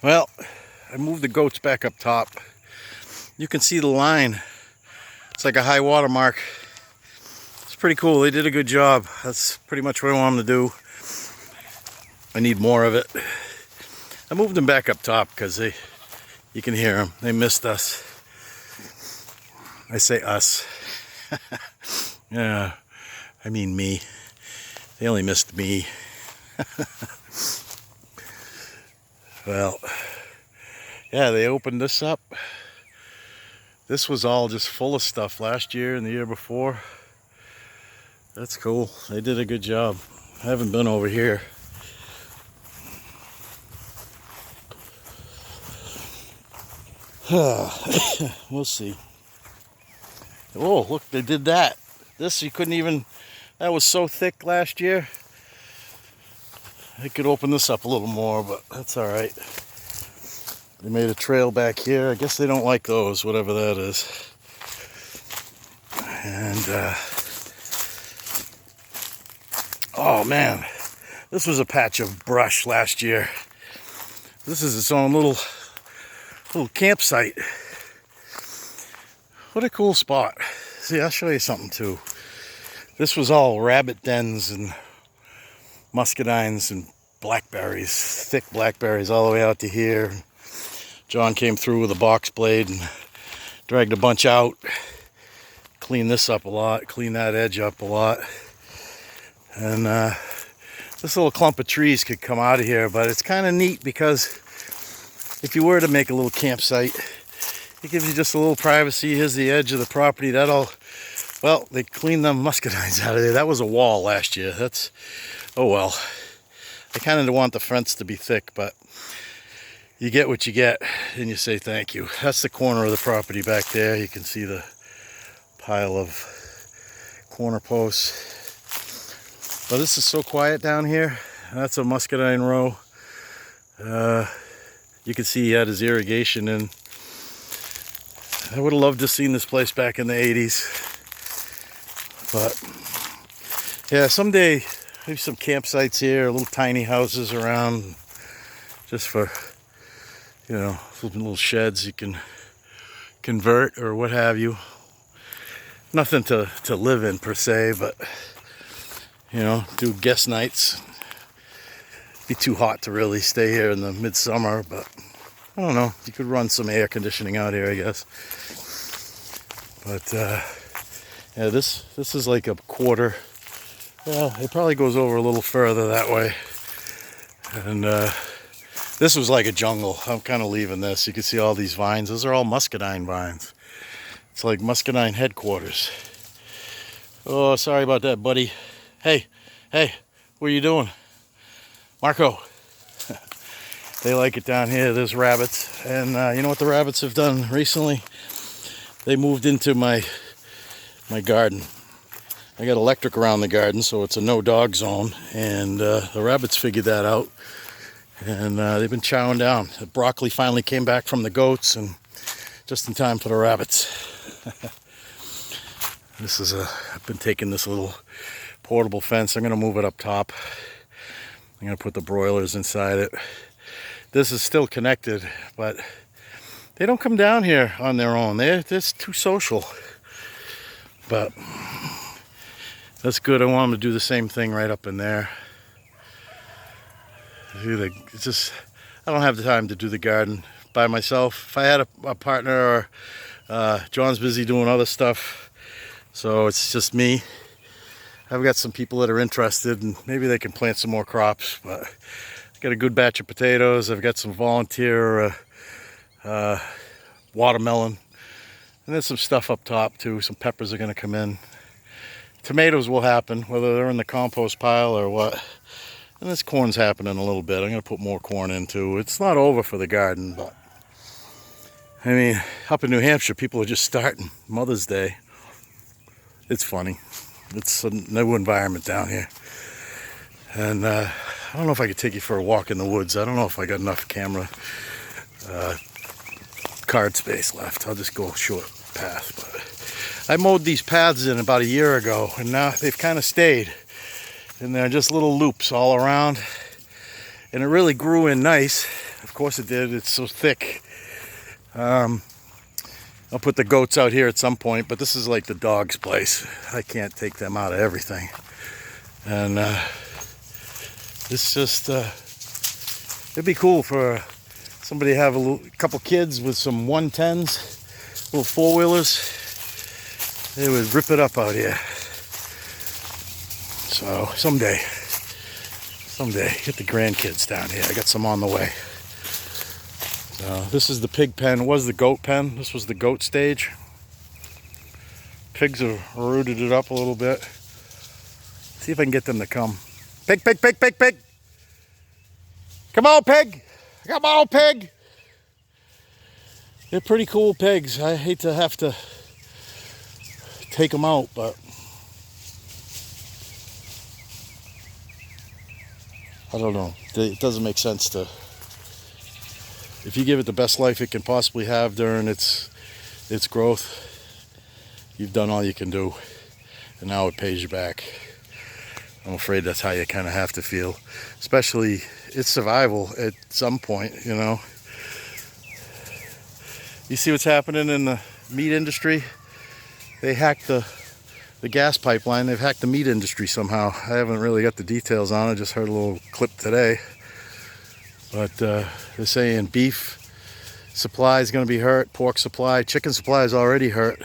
Well, I moved the goats back up top. You can see the line. It's like a high water mark. It's pretty cool. They did a good job. That's pretty much what I want them to do. I need more of it. I moved them back up top because you can hear them. They missed us. I say us. Yeah, I mean me. They only missed me. Well, yeah, they opened this up. This was all just full of stuff last year and the year before. That's cool. They did a good job. I haven't been over here. We'll see. Oh, look, they did that. This, you couldn't even, that was so thick last year. I could open this up a little more, but that's all right. They made a trail back here. I guess they don't like those, whatever that is. And, oh man, this was a patch of brush last year. This is its own little campsite. What a cool spot. See, I'll show you something too. This was all rabbit dens and muscadines and blackberries, thick blackberries all the way out to here. John came through with a box blade and dragged a bunch out. Cleaned this up a lot, cleaned that edge up a lot. And this little clump of trees could come out of here, but it's kind of neat because if you were to make a little campsite, it gives you just a little privacy. Here's the edge of the property. Well, they cleaned them muscadines out of there. That was a wall last year. Oh well. I kind of want the fence to be thick, but you get what you get and you say thank you. That's the corner of the property back there. You can see the pile of corner posts. But this is so quiet down here. That's a muscadine row. You can see he had his irrigation in. I would have loved to have seen this place back in the 80s. But yeah, someday maybe some campsites here, little tiny houses around, just for, you know, little sheds you can convert or what have you. Nothing to live in per se, but, you know, do guest nights. Be too hot to really stay here in the midsummer, but I don't know. You could run some air conditioning out here, I guess. But yeah, this is like a quarter. Well, it probably goes over a little further that way. And this was like a jungle. I'm kind of leaving this. You can see all these vines. Those are all muscadine vines. It's like muscadine headquarters. Oh, sorry about that, buddy. Hey, what are you doing? Marco. They like it down here. There's rabbits. And you know what the rabbits have done recently? They moved into my garden. I got electric around the garden, so it's a no dog zone. And the rabbits figured that out. And they've been chowing down. The broccoli finally came back from the goats, and just in time for the rabbits. I've been taking this little portable fence. I'm going to move it up top. I'm going to put the broilers inside it. This is still connected, but they don't come down here on their own. They're just too social. But that's good. I want them to do the same thing right up in there. It's just, I don't have the time to do the garden by myself. If I had a partner, or John's busy doing other stuff, so it's just me. I've got some people that are interested, and maybe they can plant some more crops, but I've got a good batch of potatoes. I've got some volunteer watermelon, and there's some stuff up top too. Some peppers are going to come in. Tomatoes will happen, whether they're in the compost pile or what. And this corn's happening a little bit. I'm going to put more corn in too. It's not over for the garden, but I mean, up in New Hampshire, people are just starting Mother's Day. It's funny. It's a new environment down here. And I don't know if I could take you for a walk in the woods. I don't know if I got enough camera card space left. I'll just go a short path. But I mowed these paths in about a year ago, and now they've kind of stayed. And they're just little loops all around. And it really grew in nice. Of course it did, it's so thick. I'll put the goats out here at some point, but this is like the dog's place. I can't take them out of everything. And it's just, it'd be cool for somebody to have a couple kids with some 110s, little four-wheelers. They would rip it up out here. So someday, get the grandkids down here. I got some on the way. This is the pig pen. It was the goat pen. This was the goat stage. Pigs have rooted it up a little bit. See if I can get them to come. Pig, pig, pig, pig, pig. Come on, pig. Come on, pig. They're pretty cool pigs. I hate to have to take them out, but I don't know. It doesn't make sense to. If you give it the best life it can possibly have during its growth, you've done all you can do, and now it pays you back. I'm afraid that's how you kind of have to feel, especially its survival at some point, you know. You see what's happening in the meat industry? They hacked the gas pipeline. They've hacked the meat industry somehow. I haven't really got the details on it. I just heard a little clip today. But they're saying beef supply is going to be hurt, pork supply, chicken supply is already hurt.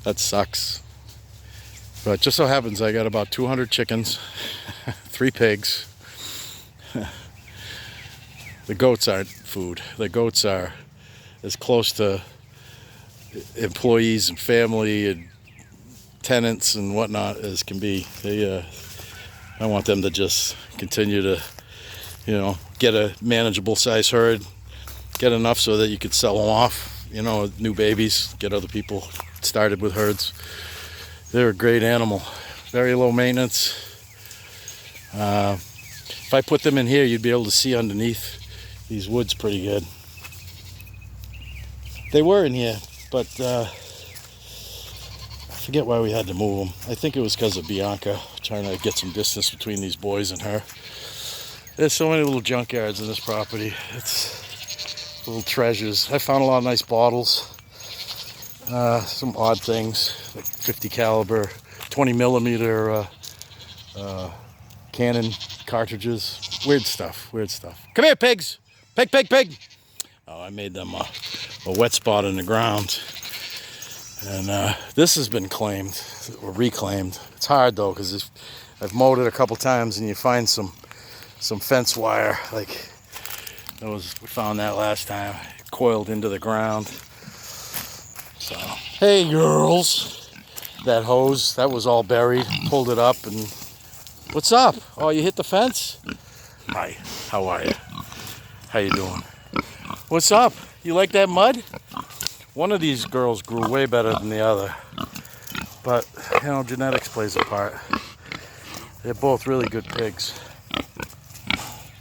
That sucks. But just so happens I got about 200 chickens, 3 pigs. The goats aren't food. The goats are as close to employees and family and tenants and whatnot as can be. I want them to just continue to, you know, get a manageable size herd, get enough so that you could sell them off, you know, new babies, get other people started with herds. They're a great animal, very low maintenance. If I put them in here, you'd be able to see underneath these woods pretty good. They were in here, but I forget why we had to move them. I think it was because of Bianca, trying to get some distance between these boys and her. There's so many little junkyards in this property. It's little treasures. I found a lot of nice bottles. Some odd things, like 50 caliber, 20 millimeter cannon cartridges. Weird stuff. Come here, pigs! Pig, pig, pig! Oh, I made them a wet spot in the ground. And this has been claimed, or reclaimed. It's hard though, because I've mowed it a couple times and you find some fence wire, like we found that last time, coiled into the ground. So, hey girls, that hose, that was all buried, pulled it up and, what's up? Oh, you hit the fence? Hi, how are you? How you doing? What's up? You like that mud? One of these girls grew way better than the other, but you know, genetics plays a part. They're both really good pigs.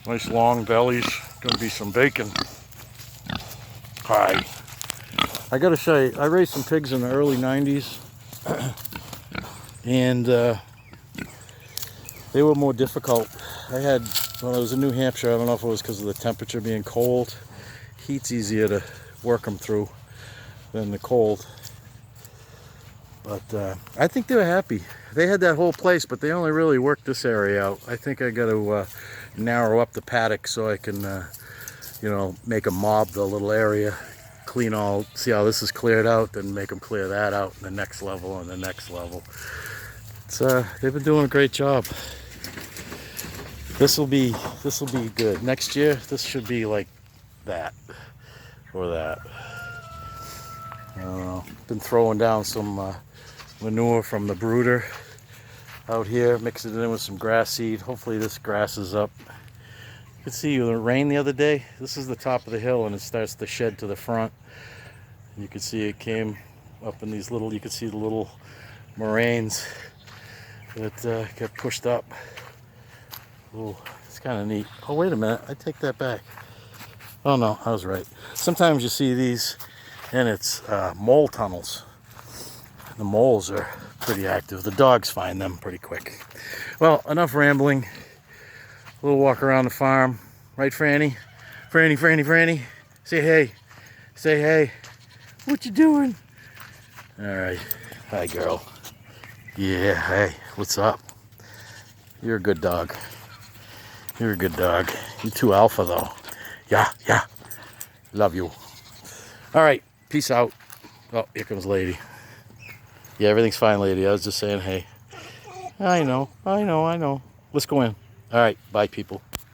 Nice long bellies, gonna be some bacon. Hi. I gotta say, I raised some pigs in the early 90s, and they were more difficult. When I was in New Hampshire, I don't know if it was because of the temperature being cold, heat's easier to work them through than the cold. But I think they were happy. They had that whole place, but they only really worked this area out. I think I got to narrow up the paddock so I can, you know, make them mob the little area, clean all, see how this is cleared out, then make them clear that out in the next level and the next level. It's they've been doing a great job. This will be good. Next year, this should be like that or that. I don't know. Been throwing down some manure from the brooder out here, mixing it in with some grass seed. Hopefully this grass is up. You can see the rain the other day. This is the top of the hill and it starts to shed to the front. You can see it came up in these little, you can see the little moraines that get pushed up. Ooh, it's kind of neat. Oh, wait a minute. I take that back. Oh, no, I was right. Sometimes you see these and it's mole tunnels. The moles are pretty active. The dogs find them pretty quick. Well, enough rambling. A little walk around the farm. Right, Franny? Franny. Say hey. Say hey. What you doing? All right. Hi, girl. Yeah, hey. What's up? You're a good dog. You're a good dog. You're too alpha, though. Yeah. Love you. All right. Peace out. Oh, here comes Lady. Yeah, everything's fine, Lady. I was just saying hey. I know. Let's go in. All right. Bye, people.